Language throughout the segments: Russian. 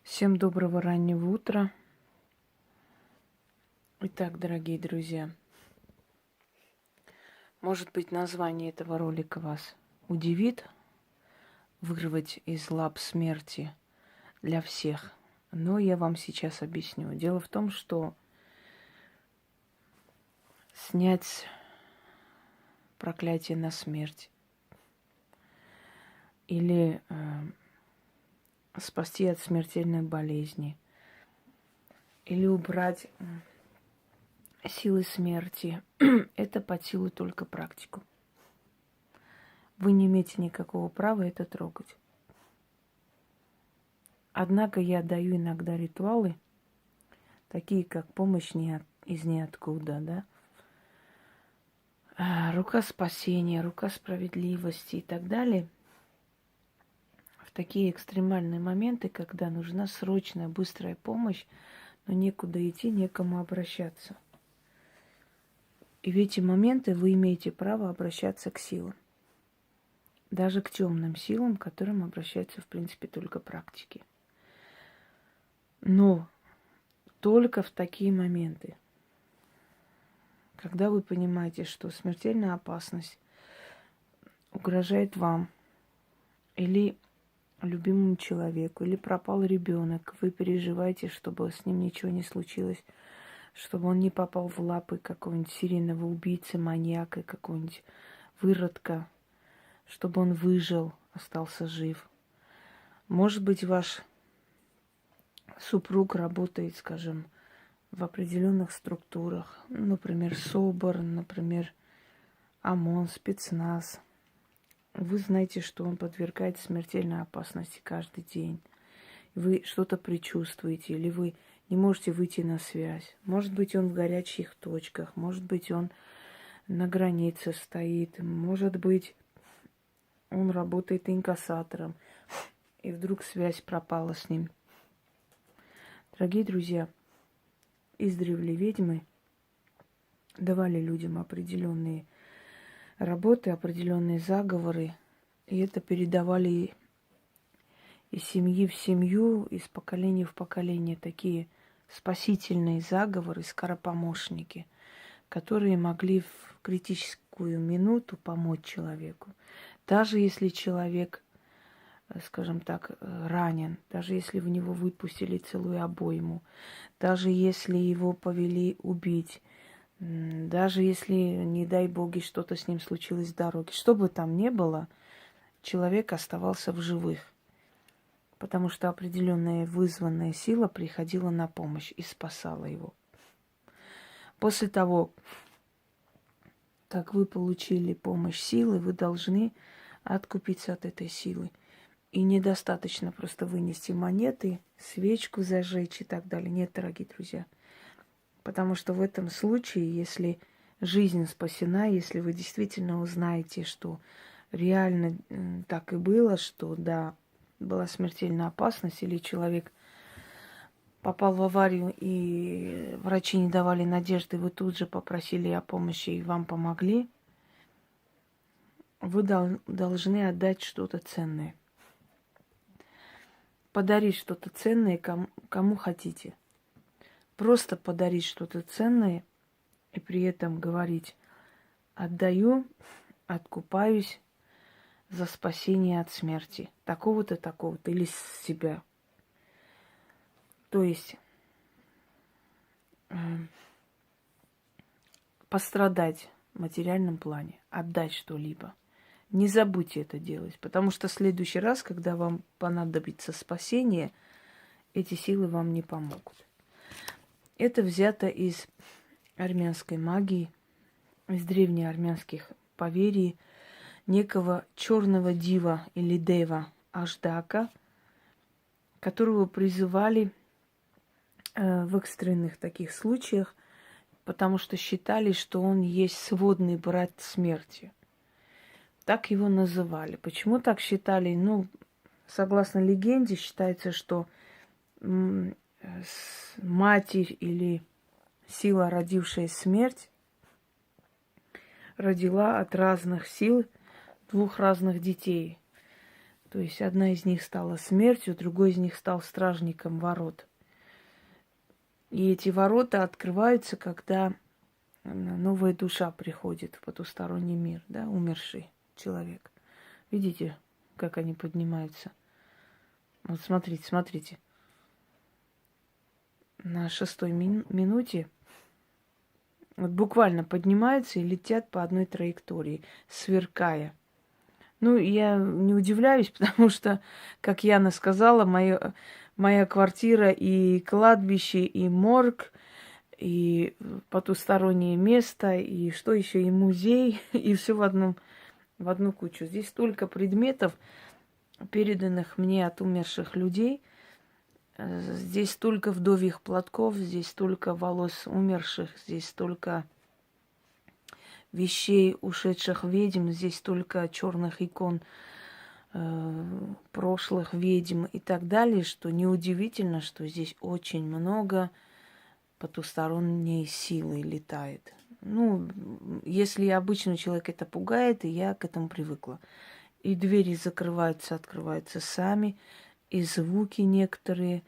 Всем доброго раннего утра. Итак, дорогие друзья, может быть, название этого ролика вас удивит, вырвать из лап смерти для всех, но я вам сейчас объясню. Дело в том, что снять проклятие на смерть или спасти от смертельной болезни или убрать силы смерти, это под силу только практику. Вы не имеете никакого права это трогать. Однако я даю иногда ритуалы, такие как помощь из ниоткуда, да, рука спасения, рука справедливости и так далее. В такие экстремальные моменты, когда нужна срочная, быстрая помощь, но некуда идти, некому обращаться. И в эти моменты вы имеете право обращаться к силам. Даже к темным силам, к которым обращаются, в принципе, только практики. Но только в такие моменты, когда вы понимаете, что смертельная опасность угрожает вам или любимому человеку, или пропал ребенок, вы переживаете, чтобы с ним ничего не случилось, чтобы он не попал в лапы какого-нибудь серийного убийцы, маньяка, какого-нибудь выродка, чтобы он выжил, остался жив. Может быть, ваш супруг работает, скажем, в определенных структурах, например, СОБР, например, ОМОН, спецназ. Вы знаете, что он подвергает смертельной опасности каждый день. Вы что-то предчувствуете, или вы не можете выйти на связь. Может быть, он в горячих точках, может быть, он на границе стоит, может быть, он работает инкассатором, и вдруг связь пропала с ним. Дорогие друзья, издревле ведьмы давали людям определенные работы, определенные заговоры, и это передавали из семьи в семью, из поколения в поколение такие спасительные заговоры, скоропомощники, которые могли в критическую минуту помочь человеку. Даже если человек, скажем так, ранен, даже если в него выпустили целую обойму, даже если его повели убить, даже если, не дай боги, что-то с ним случилось в дороге, что бы там ни было, человек оставался в живых, потому что определенная вызванная сила приходила на помощь и спасала его. После того, как вы получили помощь силы, вы должны откупиться от этой силы. И недостаточно просто вынести монеты, свечку зажечь и так далее. Нет, дорогие друзья. Потому что в этом случае, если жизнь спасена, если вы действительно узнаете, что реально так и было, что да, была смертельная опасность, или человек попал в аварию, и врачи не давали надежды, вы тут же попросили о помощи, и вам помогли, вы должны отдать что-то ценное. Подарить что-то ценное кому хотите. Просто подарить что-то ценное и при этом говорить: отдаю, откупаюсь за спасение от смерти. Такого-то, такого-то, или себя. То есть пострадать в материальном плане, отдать что-либо. Не забудьте это делать, потому что в следующий раз, когда вам понадобится спасение, эти силы вам не помогут. Это взято из армянской магии, из древнеармянских поверий, некого черного дива или дева Аждака, которого призывали в экстренных таких случаях, потому что считали, что он есть сводный брат смерти. Так его называли. Почему так считали? Ну, согласно легенде, считается, что матерь или сила, родившая смерть, родила от разных сил двух разных детей. То есть одна из них стала смертью, другой из них стал стражником ворот. И эти ворота открываются, когда новая душа приходит в потусторонний мир, да, умерший человек. Видите, как они поднимаются? Вот смотрите, смотрите. На 6-й минуте вот буквально поднимаются и летят по одной траектории, сверкая. Ну, я не удивляюсь, потому что, как Яна сказала, моя квартира и кладбище, и морг, и потустороннее место, и что еще, и музей, и все в одну кучу. Здесь столько предметов, переданных мне от умерших людей. Здесь столько вдовьих платков, здесь столько волос умерших, здесь столько вещей ушедших ведьм, здесь столько черных икон прошлых ведьм и так далее, что неудивительно, что здесь очень много потусторонней силы летает. Ну, если обычный человек это пугает, и я к этому привыкла. И двери закрываются, открываются сами, и звуки некоторые,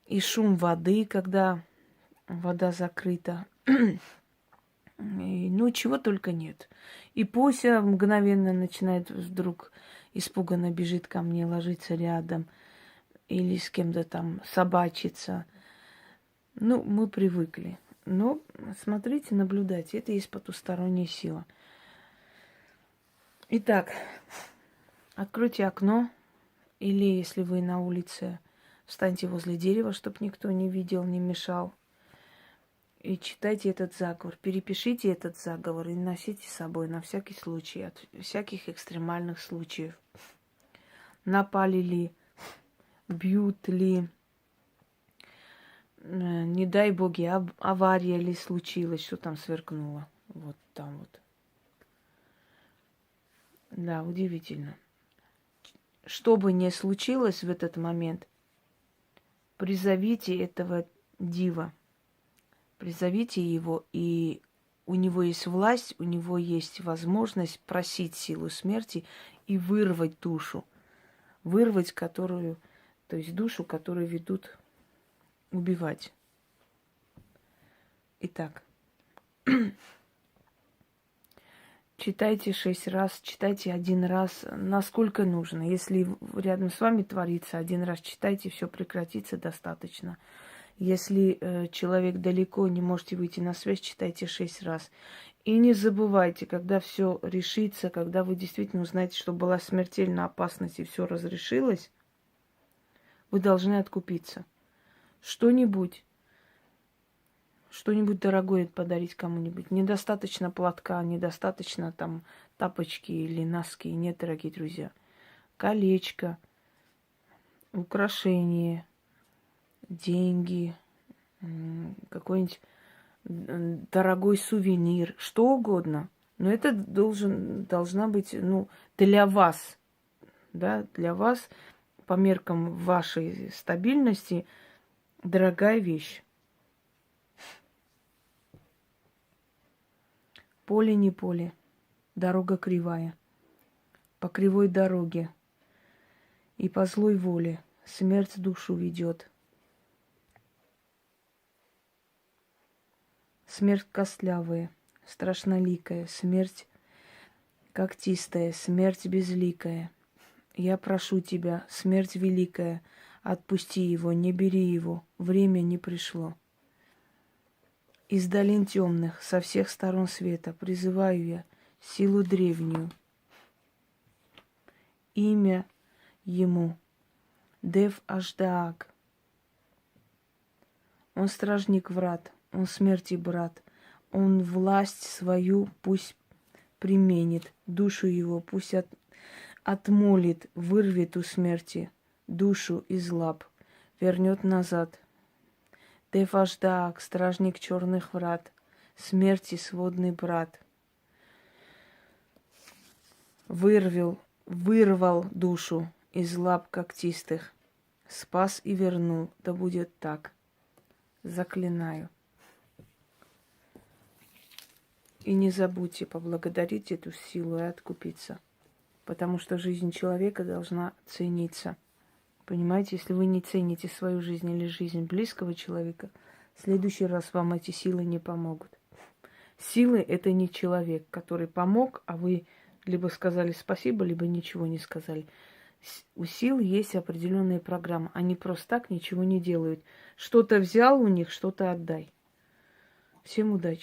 и шум воды, когда вода закрыта. И, ну, чего только нет. И Пуся мгновенно начинает вдруг испуганно бежит ко мне, ложится рядом, или с кем-то там собачится. Ну, мы привыкли. Но смотрите, наблюдайте, это есть потусторонняя сила. Итак, откройте окно, или если вы на улице, встаньте возле дерева, чтобы никто не видел, не мешал. И читайте этот заговор, перепишите этот заговор и носите с собой на всякий случай, от всяких экстремальных случаев. Напали ли, бьют ли, не дай боги, авария ли случилась, что там сверкнуло. Вот там вот. Да, удивительно. Что бы ни случилось в этот момент, призовите этого дива. Призовите его, и у него есть власть, у него есть возможность просить силу смерти и вырвать душу. Вырвать которую, то есть душу, которую ведут убивать. Итак, читайте 6 раз, читайте 1 раз, насколько нужно. Если рядом с вами творится, 1 раз читайте, все прекратится, достаточно. Если человек далеко, не можете выйти на связь, читайте 6 раз. И не забывайте, когда все решится, когда вы действительно узнаете, что была смертельная опасность и все разрешилось, вы должны откупиться. Что-нибудь дорогое подарить кому-нибудь. Недостаточно платка, недостаточно там тапочки или носки. Нет, дорогие друзья. Колечко, украшение, деньги, какой-нибудь дорогой сувенир, что угодно. Но это должна быть, для вас, да, для вас, по меркам вашей стабильности, дорогая вещь. Поле не поле, дорога кривая. По кривой дороге и по злой воле смерть душу ведет. Смерть костлявая, страшноликая, смерть когтистая, смерть безликая. Я прошу тебя, смерть великая, отпусти его, не бери его, время не пришло. Из долин темных, со всех сторон света, призываю я силу древнюю. Имя ему Дев Аждаак. Он стражник врат, он смерти брат, он власть свою пусть применит, душу его пусть отмолит, вырвет у смерти душу из лап, вернет назад. Дев Аждаак, стражник черных врат, смерти сводный брат, вырвал душу из лап когтистых, спас и вернул, да будет так. Заклинаю. И не забудьте поблагодарить эту силу и откупиться. Потому что жизнь человека должна цениться. Понимаете, если вы не цените свою жизнь или жизнь близкого человека, в следующий раз вам эти силы не помогут. Силы – это не человек, который помог, а вы либо сказали спасибо, либо ничего не сказали. У сил есть определенная программа. Они просто так ничего не делают. Что-то взял у них, что-то отдай. Всем удачи.